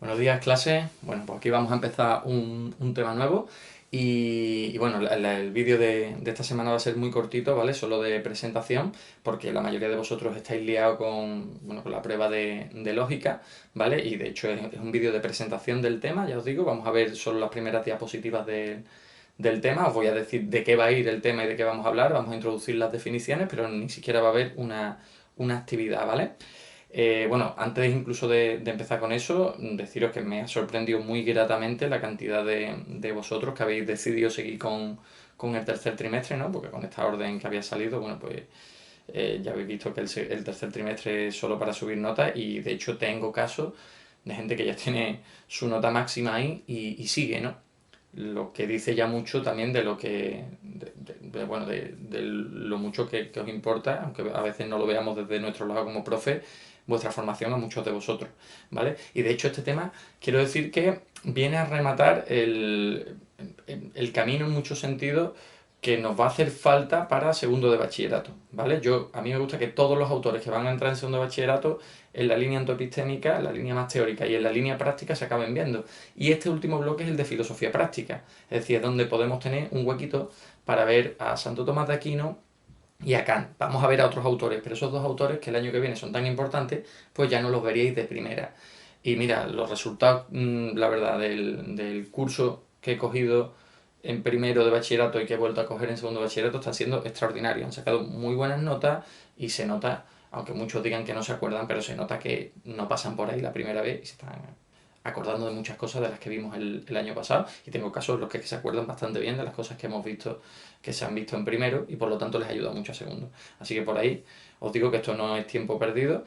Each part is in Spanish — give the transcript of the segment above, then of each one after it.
Buenos días, clase. Bueno, pues aquí vamos a empezar un tema nuevo y bueno, el vídeo de esta semana va a ser muy cortito, ¿vale? Solo de presentación, porque la mayoría de vosotros estáis liados con, bueno, con la prueba de lógica, ¿vale? Y de hecho es un vídeo de presentación del tema, ya os digo, vamos a ver solo las primeras diapositivas del tema, os voy a decir de qué va a ir el tema y de qué vamos a hablar, vamos a introducir las definiciones, pero ni siquiera va a haber una actividad, ¿vale? Bueno, antes incluso de empezar con eso, deciros que me ha sorprendido muy gratamente la cantidad de vosotros que habéis decidido seguir con el tercer trimestre, ¿no? Porque con esta orden que había salido, bueno, pues ya habéis visto que el tercer trimestre es solo para subir notas y de hecho tengo casos de gente que ya tiene su nota máxima ahí y sigue, ¿no? Lo que dice ya mucho también de lo que, bueno, de lo mucho que os importa, aunque a veces no lo veamos desde nuestro lado como profe, vuestra formación a muchos de vosotros, ¿vale? Y de hecho este tema, quiero decir que viene a rematar el camino en muchos sentidos que nos va a hacer falta para segundo de bachillerato, ¿vale? A mí me gusta que todos los autores que van a entrar en segundo de bachillerato, en la línea antoepistémica, en la línea más teórica y en la línea práctica se acaben viendo. Y este último bloque es el de filosofía práctica, es decir, es donde podemos tener un huequito para ver a Santo Tomás de Aquino y a Kant. Vamos a ver a otros autores, pero esos dos autores que el año que viene son tan importantes, pues ya no los veríais de primera. Y mira, los resultados, la verdad, del curso que he cogido en primero de bachillerato y que he vuelto a coger en segundo de bachillerato están siendo extraordinarios. Han sacado muy buenas notas y se nota, aunque muchos digan que no se acuerdan, pero se nota que no pasan por ahí la primera vez y se están acordando de muchas cosas de las que vimos el año pasado. Y tengo casos en los que se acuerdan bastante bien de las cosas que hemos visto, que se han visto en primero y por lo tanto les ayuda mucho a segundo. Así que por ahí os digo que esto no es tiempo perdido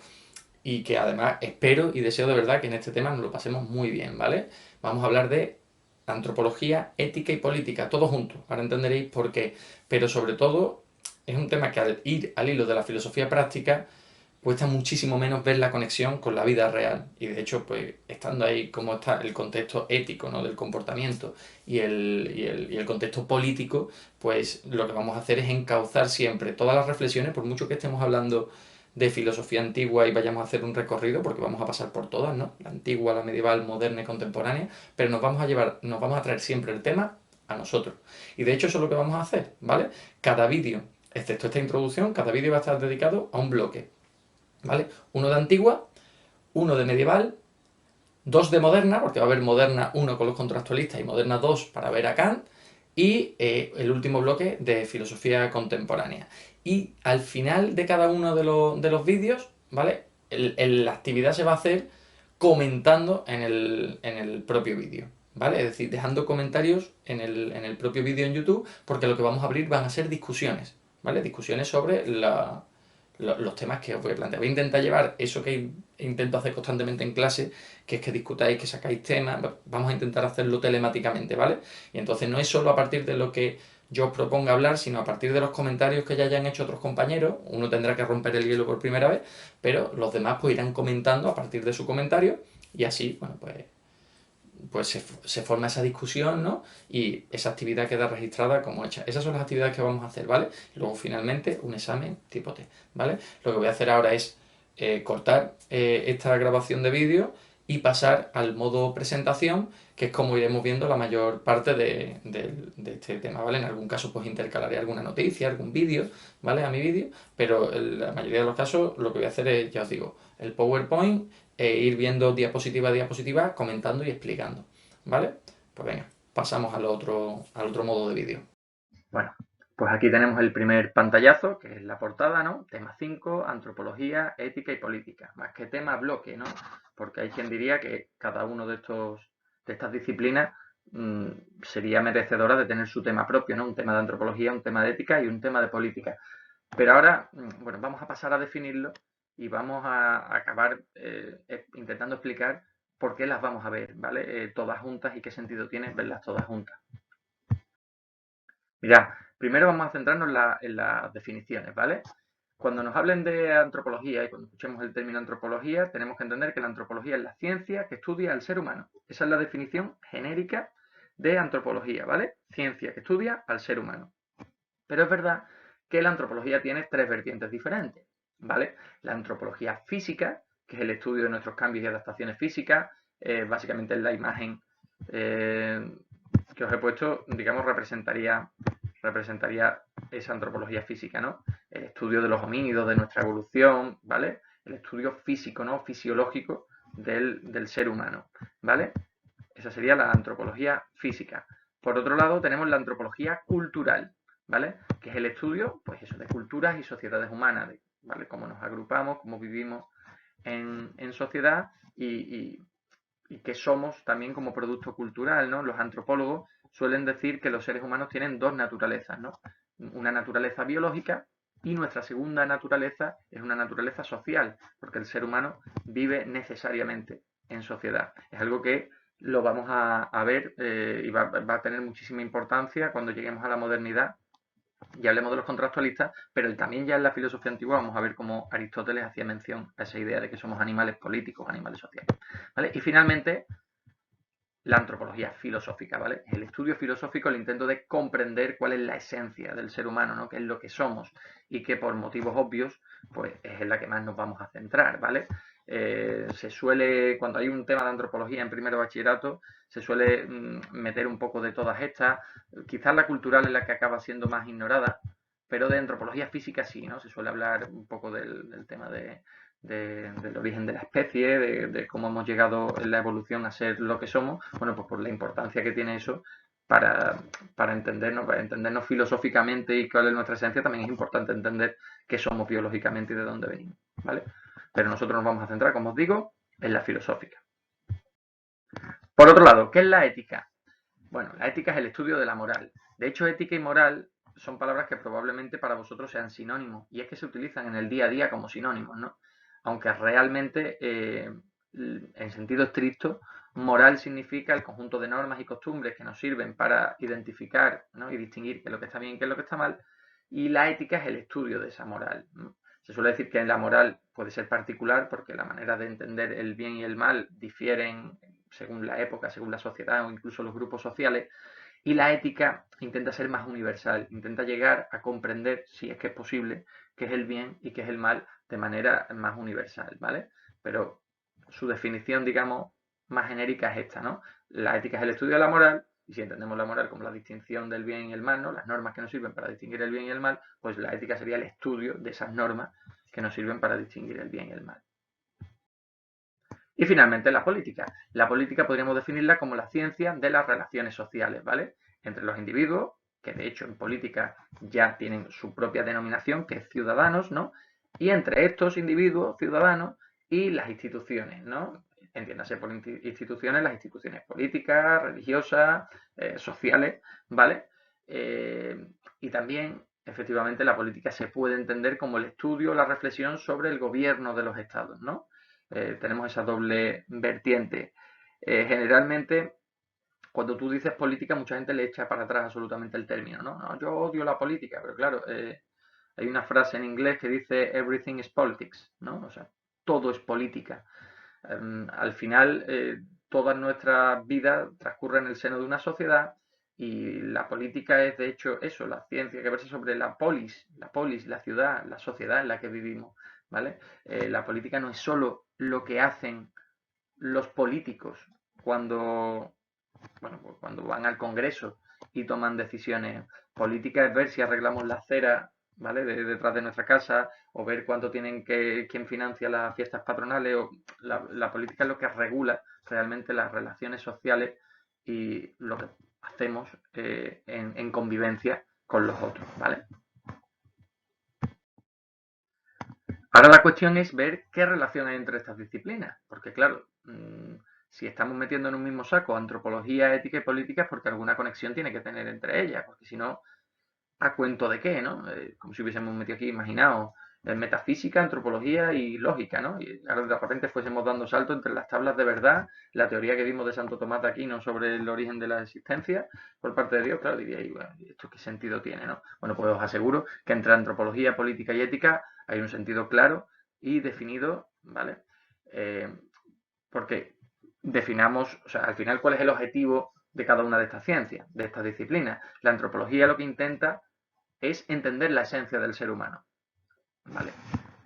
y que además espero y deseo de verdad que en este tema nos lo pasemos muy bien, ¿vale? Vamos a hablar de antropología, ética y política, todo junto, ahora entenderéis por qué, pero sobre todo es un tema que al ir al hilo de la filosofía práctica cuesta muchísimo menos ver la conexión con la vida real. Y de hecho, pues estando ahí como está el contexto ético, ¿no? Del comportamiento y el contexto político, pues lo que vamos a hacer es encauzar siempre todas las reflexiones, por mucho que estemos hablando de filosofía antigua y vayamos a hacer un recorrido, porque vamos a pasar por todas, ¿no? La antigua, la medieval, moderna y contemporánea, pero nos vamos a traer siempre el tema a nosotros. Y de hecho eso es lo que vamos a hacer, ¿vale? Cada vídeo, excepto esta introducción, cada vídeo va a estar dedicado a un bloque, ¿vale? Uno de antigua, uno de medieval, dos de moderna, porque va a haber moderna 1 con los contractualistas y moderna 2 para ver a Kant, y el último bloque de filosofía contemporánea. Y al final de cada uno de los vídeos, ¿vale? La actividad se va a hacer comentando en el propio vídeo, ¿vale? Es decir, dejando comentarios en el propio vídeo en YouTube, porque lo que vamos a abrir van a ser discusiones, ¿vale? Discusiones sobre los temas que os voy a plantear. Voy a intentar llevar eso que intento hacer constantemente en clase, que es que discutáis, que sacáis temas, vamos a intentar hacerlo telemáticamente, ¿vale? Y entonces no es solo a partir de lo que yo os proponga hablar, sino a partir de los comentarios que ya hayan hecho otros compañeros. Uno tendrá que romper el hielo por primera vez, pero los demás pues irán comentando a partir de su comentario y así, bueno, pues se forma esa discusión, ¿no? Y esa actividad queda registrada como hecha. Esas son las actividades que vamos a hacer, ¿vale? Y luego finalmente un examen tipo T, ¿vale? Lo que voy a hacer ahora es cortar esta grabación de vídeo y pasar al modo presentación, que es como iremos viendo la mayor parte de este tema, ¿vale? En algún caso pues intercalaré alguna noticia, algún vídeo, ¿vale? A mi vídeo, pero en la mayoría de los casos lo que voy a hacer es, ya os digo, el PowerPoint ir viendo diapositiva a diapositiva, comentando y explicando, ¿vale? Pues venga, pasamos al otro modo de vídeo. Bueno, pues aquí tenemos el primer pantallazo, que es la portada, ¿no? Tema 5, antropología, ética y política. Más que tema, bloque, ¿no? Porque hay quien diría que cada uno de estas disciplinas sería merecedora de tener su tema propio, ¿no? Un tema de antropología, un tema de ética y un tema de política. Pero ahora, bueno, vamos a pasar a definirlo y vamos a acabar intentando explicar por qué las vamos a ver, ¿vale? Todas juntas y qué sentido tiene verlas todas juntas. Mirad, primero vamos a centrarnos en las definiciones, ¿vale? Cuando nos hablen de antropología y cuando escuchemos el término antropología, tenemos que entender que la antropología es la ciencia que estudia al ser humano. Esa es la definición genérica de antropología, ¿vale? Ciencia que estudia al ser humano. Pero es verdad que la antropología tiene tres vertientes diferentes, ¿vale? La antropología física, que es el estudio de nuestros cambios y adaptaciones físicas, básicamente la imagen que os he puesto, digamos, representaría esa antropología física, ¿no? El estudio de los homínidos, de nuestra evolución, ¿vale? El estudio físico, ¿no? Fisiológico del ser humano, ¿vale? Esa sería la antropología física. Por otro lado, tenemos la antropología cultural, ¿vale? Que es el estudio, pues eso, de culturas y sociedades humanas, ¿vale? Cómo nos agrupamos, cómo vivimos en sociedad y qué somos también como producto cultural, ¿no? Los antropólogos suelen decir que los seres humanos tienen dos naturalezas, ¿no? Una naturaleza biológica y nuestra segunda naturaleza es una naturaleza social, porque el ser humano vive necesariamente en sociedad. Es algo que lo vamos a ver y va a tener muchísima importancia cuando lleguemos a la modernidad y hablemos de los contractualistas, pero también ya en la filosofía antigua vamos a ver cómo Aristóteles hacía mención a esa idea de que somos animales políticos, animales sociales. ¿Vale? Y finalmente, la antropología filosófica, ¿vale? El estudio filosófico, el intento de comprender cuál es la esencia del ser humano, ¿no? Qué es lo que somos y que por motivos obvios, pues es en la que más nos vamos a centrar, ¿vale? Se suele, cuando hay un tema de antropología en primero de bachillerato, se suele meter un poco de todas estas. Quizás la cultural es la que acaba siendo más ignorada, pero de antropología física sí, ¿no? Se suele hablar un poco del tema del origen de la especie, de cómo hemos llegado en la evolución a ser lo que somos, bueno, pues por la importancia que tiene eso para entendernos filosóficamente y cuál es nuestra esencia, también es importante entender qué somos biológicamente y de dónde venimos, ¿vale? Pero nosotros nos vamos a centrar, como os digo, en la filosófica. Por otro lado, ¿qué es la ética? Bueno, la ética es el estudio de la moral. De hecho, ética y moral son palabras que probablemente para vosotros sean sinónimos, y es que se utilizan en el día a día como sinónimos, ¿no? Aunque realmente, en sentido estricto, moral significa el conjunto de normas y costumbres que nos sirven para identificar, ¿no? Y distinguir qué es lo que está bien y qué es lo que está mal, y la ética es el estudio de esa moral, ¿no? Se suele decir que la moral puede ser particular porque la manera de entender el bien y el mal difieren según la época, según la sociedad o incluso los grupos sociales, y la ética intenta ser más universal, intenta llegar a comprender, si es que es posible, qué es el bien y qué es el mal de manera más universal, ¿vale? Pero su definición, digamos, más genérica es esta, ¿no? La ética es el estudio de la moral, y si entendemos la moral como la distinción del bien y el mal, ¿no? Las normas que nos sirven para distinguir el bien y el mal, pues la ética sería el estudio de esas normas que nos sirven para distinguir el bien y el mal. Y finalmente la política. La política podríamos definirla como la ciencia de las relaciones sociales, ¿vale? Entre los individuos, que de hecho en política ya tienen su propia denominación, que es ciudadanos, ¿no? Y entre estos individuos, ciudadanos, y las instituciones, ¿no? Entiéndase por instituciones las instituciones políticas, religiosas, sociales, ¿vale? Y también, efectivamente, la política se puede entender como el estudio, la reflexión sobre el gobierno de los estados, ¿no? Tenemos esa doble vertiente. Generalmente, cuando tú dices política, mucha gente le echa para atrás absolutamente el término, ¿no? No, yo odio la política, pero claro, hay una frase en inglés que dice everything is politics, ¿no? O sea, todo es política. Al final, toda nuestra vida transcurre en el seno de una sociedad y la política es, de hecho, eso, la ciencia que versa sobre la polis, la ciudad, la sociedad en la que vivimos, ¿vale? La política no es solo lo que hacen los políticos cuando, bueno, pues cuando van al Congreso y toman decisiones. Política es ver si arreglamos la acera, ¿vale? Detrás de nuestra casa, o ver cuánto tienen quién financia las fiestas patronales, o la política es lo que regula realmente las relaciones sociales y lo que hacemos en convivencia con los otros, ¿vale? Ahora la cuestión es ver qué relación hay entre estas disciplinas, porque claro, si estamos metiendo en un mismo saco antropología, ética y política es porque alguna conexión tiene que tener entre ellas, porque si no, ¿a cuento de qué, no? Como si hubiésemos metido aquí, imaginaos, metafísica, antropología y lógica, ¿no? Y ahora de repente fuésemos dando salto entre las tablas de verdad, la teoría que vimos de Santo Tomás de Aquino sobre el origen de la existencia por parte de Dios, claro, diríais, bueno, ¿esto qué sentido tiene, no? Bueno, pues os aseguro que entre antropología, política y ética hay un sentido claro y definido, ¿vale? Eh, porque definamos, o sea, al final, ¿cuál es el objetivo de cada una de estas ciencias, de estas disciplinas? La antropología lo que intenta es entender la esencia del ser humano, ¿vale?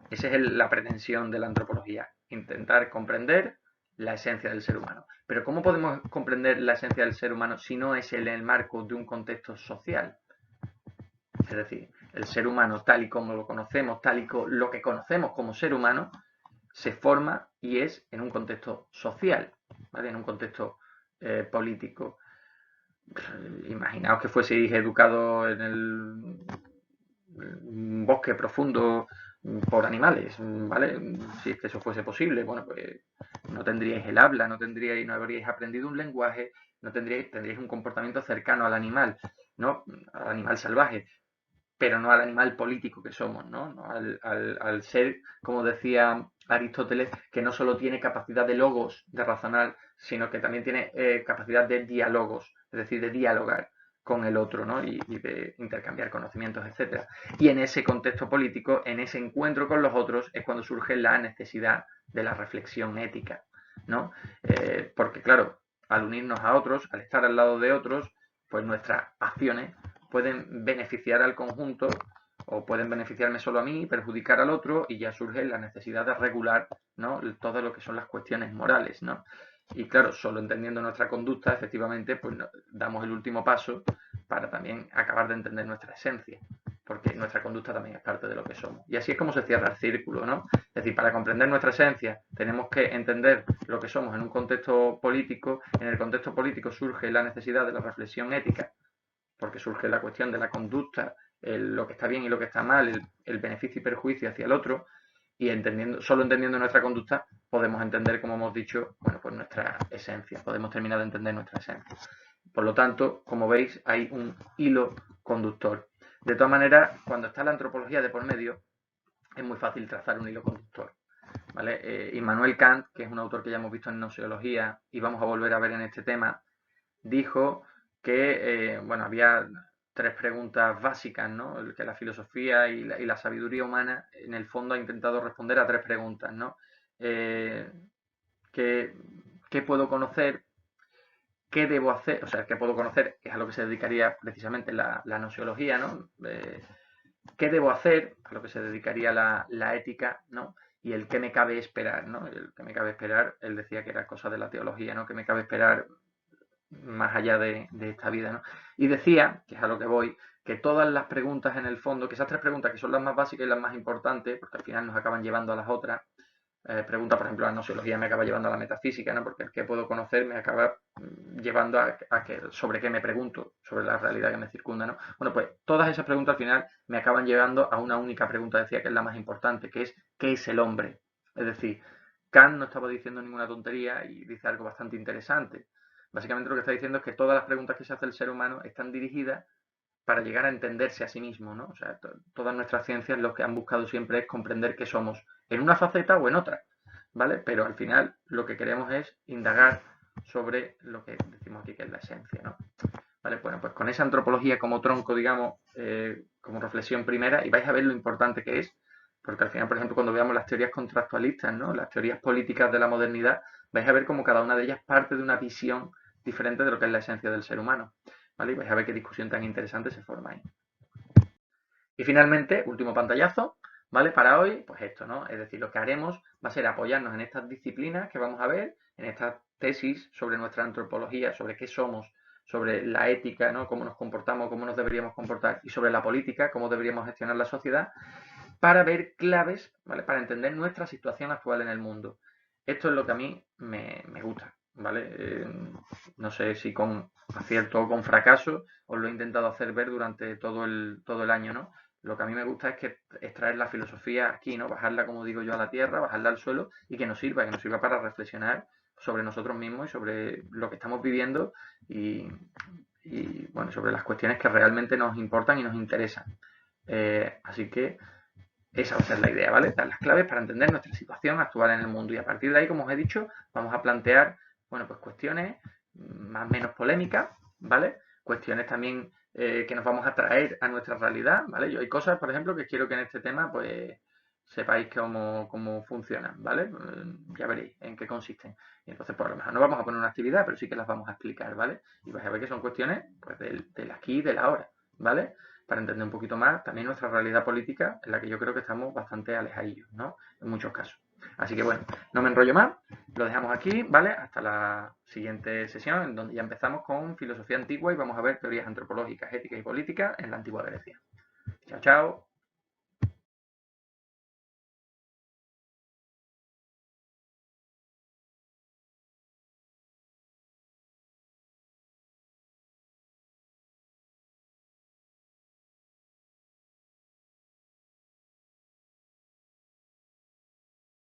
Esa es la pretensión de la antropología, intentar comprender la esencia del ser humano. Pero ¿cómo podemos comprender la esencia del ser humano si no es en el marco de un contexto social? Es decir, el ser humano tal y como lo conocemos, tal y lo que conocemos como ser humano, se forma y es en un contexto social, ¿vale? En un contexto político. Imaginaos que fueseis educados en el bosque profundo por animales, ¿vale? Si es que eso fuese posible, bueno, pues no tendríais el habla, no habríais aprendido un lenguaje, tendríais un comportamiento cercano al animal, ¿no? Al animal salvaje, pero no al animal político que somos, ¿no? Al ser, como decía Aristóteles, que no solo tiene capacidad de logos, de razonar, sino que también tiene capacidad de diálogos, es decir, de dialogar con el otro, ¿no? Y de intercambiar conocimientos, etcétera. Y en ese contexto político, en ese encuentro con los otros, es cuando surge la necesidad de la reflexión ética, ¿no? Porque, claro, al unirnos a otros, al estar al lado de otros, pues nuestras acciones pueden beneficiar al conjunto o pueden beneficiarme solo a mí, perjudicar al otro, y ya surge la necesidad de regular, ¿no? Todo lo que son las cuestiones morales, ¿no? Y claro, solo entendiendo nuestra conducta, efectivamente, pues damos el último paso para también acabar de entender nuestra esencia, porque nuestra conducta también es parte de lo que somos. Y así es como se cierra el círculo, ¿no? Es decir, para comprender nuestra esencia tenemos que entender lo que somos en un contexto político. En el contexto político surge la necesidad de la reflexión ética, porque surge la cuestión de la conducta, lo que está bien y lo que está mal, el beneficio y perjuicio hacia el otro, y solo entendiendo nuestra conducta podemos entender, como hemos dicho, bueno, pues nuestra esencia, podemos terminar de entender nuestra esencia. Por lo tanto, como veis, hay un hilo conductor. De todas maneras, cuando está la antropología de por medio, es muy fácil trazar un hilo conductor, ¿vale? Immanuel Kant, que es un autor que ya hemos visto en Gnoseología y vamos a volver a ver en este tema, dijo que bueno, había tres preguntas básicas, ¿no? Que la filosofía y la sabiduría humana en el fondo ha intentado responder a tres preguntas, ¿no? ¿Qué, ¿Qué puedo conocer? ¿Qué debo hacer? O sea, ¿qué puedo conocer? Que es a lo que se dedicaría precisamente la gnoseología, ¿no? ¿Qué debo hacer? A lo que se dedicaría la ética, ¿no? Y el qué me cabe esperar, ¿no? El que me cabe esperar, él decía que era cosa de la teología, ¿no? Que me cabe esperar más allá de esta vida, ¿no? Y decía, que es a lo que voy, que todas las preguntas en el fondo, que esas tres preguntas que son las más básicas y las más importantes, porque al final nos acaban llevando a las otras, pregunta, por ejemplo, la gnoseología me acaba llevando a la metafísica, ¿no? Porque el que puedo conocer me acaba llevando a que sobre qué me pregunto, sobre la realidad que me circunda, ¿no? Bueno, pues todas esas preguntas al final me acaban llevando a una única pregunta, decía que es la más importante, que es ¿qué es el hombre? Es decir, Kant no estaba diciendo ninguna tontería y dice algo bastante interesante. Básicamente lo que está diciendo es que todas las preguntas que se hace el ser humano están dirigidas para llegar a entenderse a sí mismo, ¿no? O sea, todas nuestras ciencias lo que han buscado siempre es comprender qué somos en una faceta o en otra, ¿vale? Pero al final lo que queremos es indagar sobre lo que decimos aquí que es la esencia, ¿no? ¿Vale? Bueno, pues con esa antropología como tronco, digamos, como reflexión primera, y vais a ver lo importante que es, porque al final, por ejemplo, cuando veamos las teorías contractualistas, ¿no? Las teorías políticas de la modernidad, vais a ver cómo cada una de ellas parte de una visión diferente de lo que es la esencia del ser humano, ¿vale? Y vais a ver qué discusión tan interesante se forma ahí. Y finalmente, último pantallazo, ¿vale? Para hoy, pues esto, ¿no? Es decir, lo que haremos va a ser apoyarnos en estas disciplinas que vamos a ver, en estas tesis sobre nuestra antropología, sobre qué somos, sobre la ética, ¿no? Cómo nos comportamos, cómo nos deberíamos comportar, y sobre la política, cómo deberíamos gestionar la sociedad, para ver claves, ¿vale? Para entender nuestra situación actual en el mundo. Esto es lo que a mí me gusta, ¿vale? No sé si con acierto o con fracaso, os lo he intentado hacer ver durante todo el año, ¿no? Lo que a mí me gusta es que extraer la filosofía aquí, ¿no? Bajarla, como digo yo, a la tierra, bajarla al suelo y que nos sirva para reflexionar sobre nosotros mismos y sobre lo que estamos viviendo y, bueno, sobre las cuestiones que realmente nos importan y nos interesan. Así que esa va a ser la idea, ¿vale? Dar las claves para entender nuestra situación actual en el mundo. Y a partir de ahí, como os he dicho, vamos a plantear, bueno, pues cuestiones más o menos polémicas, ¿vale? Cuestiones también que nos vamos a traer a nuestra realidad, ¿vale? Yo hay cosas, por ejemplo, que quiero que en este tema, pues, sepáis cómo funcionan, ¿vale? Ya veréis en qué consisten. Y entonces, por lo mejor no vamos a poner una actividad, pero sí que las vamos a explicar, ¿vale? Y vais a ver que son cuestiones, pues, del aquí y del ahora, ¿vale? Para entender un poquito más también nuestra realidad política, en la que yo creo que estamos bastante alejadillos, ¿no? En muchos casos. Así que bueno, no me enrollo más, Lo dejamos aquí, ¿vale? Hasta la siguiente sesión, en donde ya empezamos con filosofía antigua y vamos a ver teorías antropológicas, éticas y políticas en la antigua Grecia. Chao, chao.